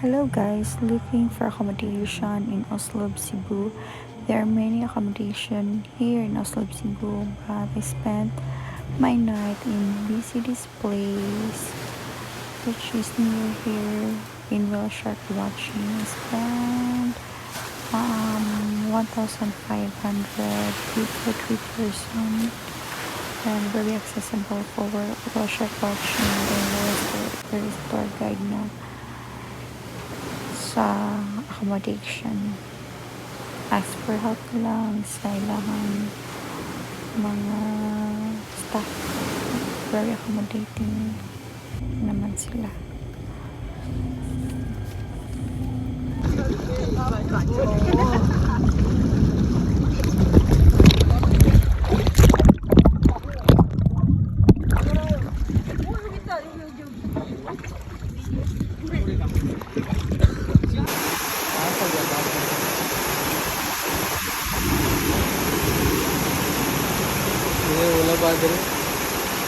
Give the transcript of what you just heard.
Hello guys, looking for accommodation in Oslob, Cebu. There are many accommodation here in Oslob, Cebu, but I spent my night in BCD's place, which is near here in Whale Shark Watching. I spent 1,500 for 3 person and very accessible for Whale Shark Watching. There is a tour guide na sa accommodation. Ask for help lang sa ilang mga staff. Very accommodating naman sila. Wala ba dito?